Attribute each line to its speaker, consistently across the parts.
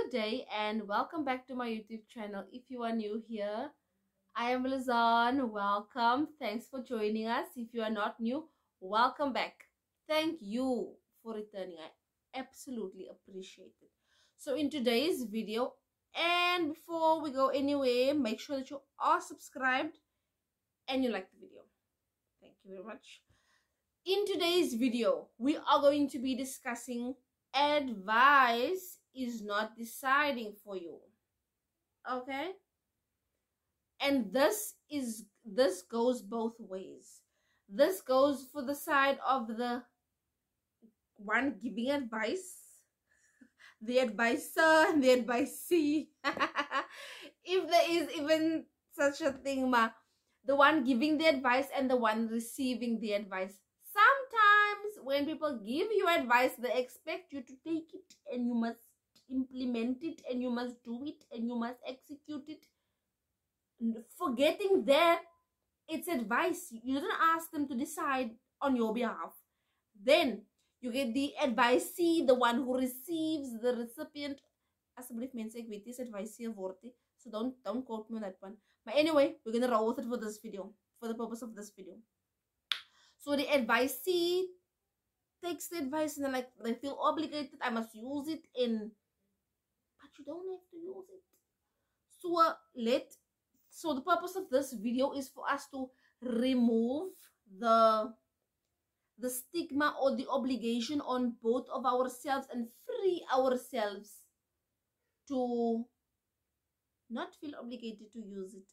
Speaker 1: Good day and welcome back to my YouTube channel. If you are new here, I am Lizanne. Welcome. Thanks for joining us. If you are not new, welcome back. Thank you for returning. I absolutely appreciate it. So in today's video, and before we go anywhere, make sure that you are subscribed and you like the video. Thank you very much. In today's video, we are going to be discussing advice is not deciding for you. Okay? And this goes both ways. This goes for the side of the one giving advice, the advisor, and the advisee. If there is even such a thing, the one giving the advice and the one receiving the advice. Sometimes when people give you advice, they expect you to take it and you must implement it and you must do it and you must execute it. Forgetting that it's advice. You didn't ask them to decide on your behalf. Then you get the advisee, the one who receives, the recipient. Asseblief mense, ek weet nie advisee word nie. So don't quote me on that one. But anyway, we're gonna roll with it for this video, for the purpose of this video. So the advisee takes the advice and they feel obligated. I must use it but you don't have to use it. So the purpose of this video is for us to remove the stigma or the obligation on both of ourselves and free ourselves to not feel obligated to use it.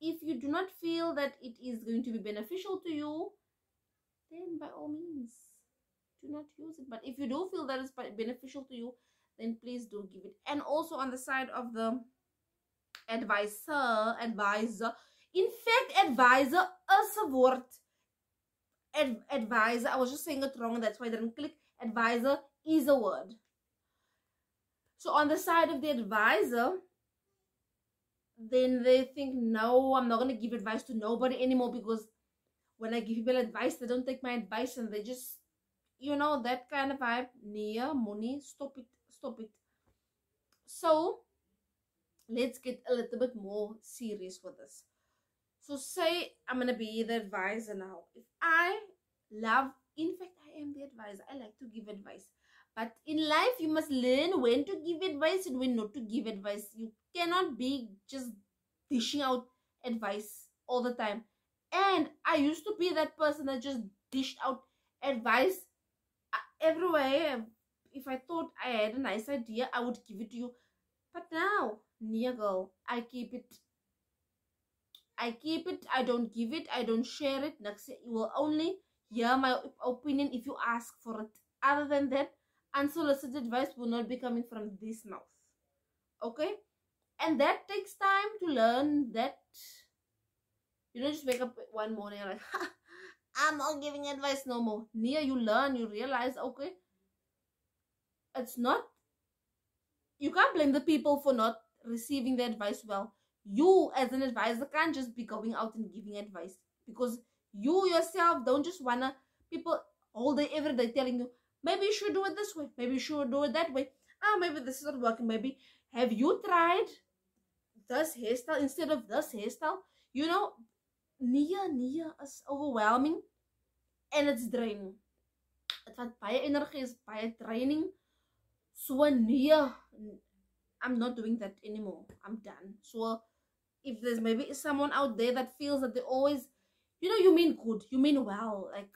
Speaker 1: If you do not feel that it is going to be beneficial to you, then by all means do not use it. But if you do feel that it's beneficial to you, then please do give it. And also on the side of the advisor, in fact, advisor is a word. Advisor, I was just saying it wrong, that's why I didn't click. Advisor is a word. So on the side of the advisor, then they think, no, I'm not going to give advice to nobody anymore, because when I give people advice, they don't take my advice and they just, that kind of vibe. Nia, money, stop it. So let's get a little bit more serious with this. So say I'm going to be the advisor now. If in fact, I am the advisor. I like to give advice. But in life, you must learn when to give advice and when not to give advice. You cannot be just dishing out advice all the time. And I used to be that person that just dished out advice everywhere. If I thought I had a nice idea, I would give it to you. But now, Nia girl, I keep it. I don't give it. I don't share it. You will only hear my opinion if you ask for it. Other than that, unsolicited advice will not be coming from this mouth. Okay? And that takes time to learn that. You don't just wake up one morning and I'm not giving advice no more. Nia, you learn, you realize, okay, it's not. You can't blame the people for not receiving the advice well. You as an advisor can't just be going out and giving advice, because you yourself don't just wanna people all day every day telling you, maybe you should do it this way, maybe you should do it that way. Maybe this is not working. Maybe have you tried this hairstyle instead of this hairstyle? Nia is overwhelming and it's draining. It vat baie energie, is baie draining. So Nia, I'm not doing that anymore. I'm done. So if there's maybe someone out there that feels that they always, you mean good, you mean well, like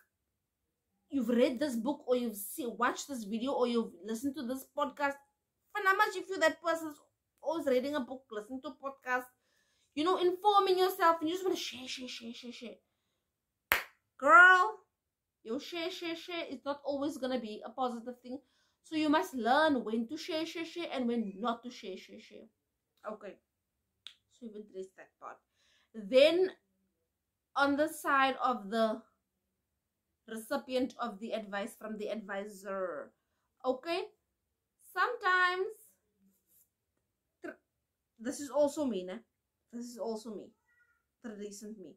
Speaker 1: you've read this book or you've watched this video or you've listened to this podcast. Much if you're that person's always reading a book, listening to a podcast, informing yourself, and you just want to share. Girl, your share is not always going to be a positive thing. So you must learn when to share, and when not to share. Okay. So we've addressed that part. Then, on the side of the recipient of the advice from the advisor. Okay. Sometimes, this is also me, né? This is also me. The recent me.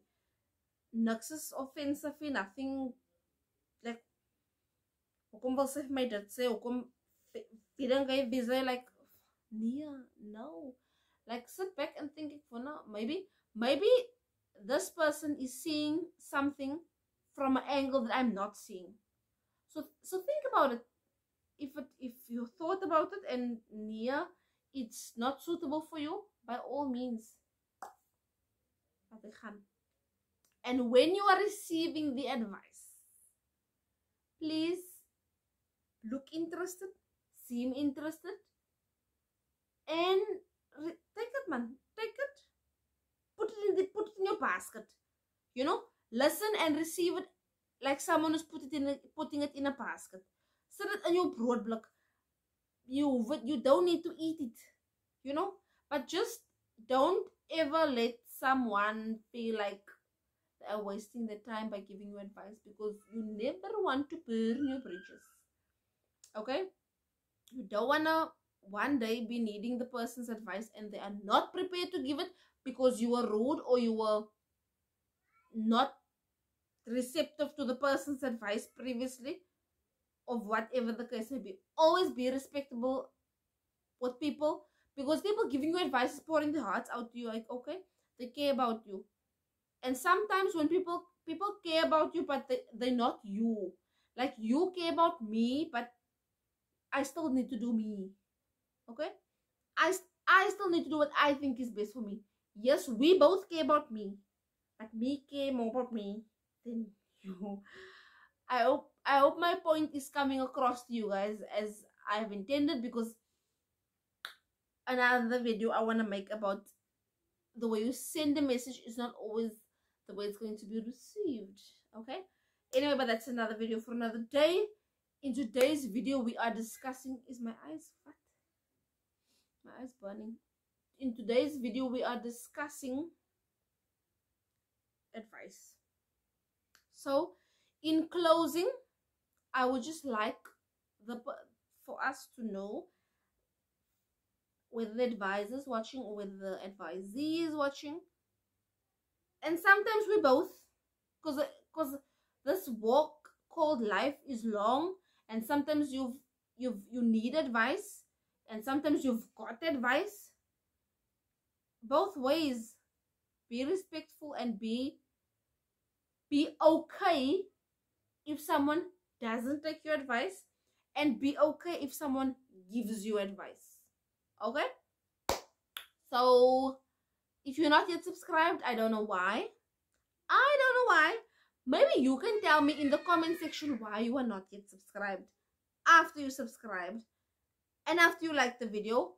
Speaker 1: Niks is offensive, nothing like hoekom wil sy vir my dit sê? Hoekom dink hy busy like Nia, no. Like, sit back and think for now. Maybe this person is seeing something from an angle that I'm not seeing. So think about it. If you thought about it and Nia, it's not suitable for you, by all means, laat ek gaan. And when you are receiving the advice, please look interested, seem interested, and take it, man. Take it. Put it in your basket. You know, listen and receive it like someone is putting it in a basket. Sit it in your broodblik. You don't need to eat it, you know, but just don't ever let someone feel like they're wasting their time by giving you advice, because you never want to burn your bridges. Okay, you don't want to one day be needing the person's advice and they are not prepared to give it because you were rude or you were not receptive to the person's advice previously, of whatever the case may be. Always be respectable with people, because people giving you advice is pouring their hearts out to you. Like, okay, they care about you. And sometimes when people care about you, but they're not you. Like, you care about me, but I still need to do me. Okay, I still need to do what I think is best for me. Yes, we both care about me, but me care more about me than you. I hope my point is coming across to you guys as I have intended, because another video I want to make about the way you send a message is not always the way it's going to be received. Okay, anyway, but that's another video for another day. In today's video we are discussing, is my eyes fat? My eyes burning. In today's video we are discussing advice. So in closing, I would just like for us to know, whether the advisor is watching or whether the advisee is watching, and sometimes we both, because this walk called life is long, and sometimes you need advice, and sometimes you've got advice. Both ways, be respectful and be okay if someone doesn't take your advice, and be okay if someone gives you advice. Okay, so if you're not yet subscribed, I don't know why. Maybe you can tell me in the comment section why you are not yet subscribed, after you subscribed, and after you like the video,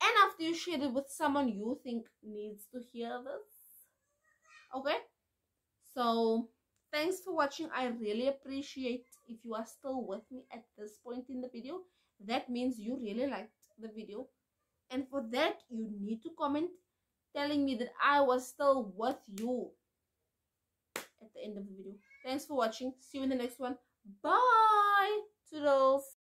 Speaker 1: and after you shared it with someone you think needs to hear this. Okay, so thanks for watching. I really appreciate if you are still with me at this point in the video. That means you really liked the video, and for that you need to comment telling me that I was still with you at the end of the video. Thanks for watching. See you in the next one. Bye. Toodles.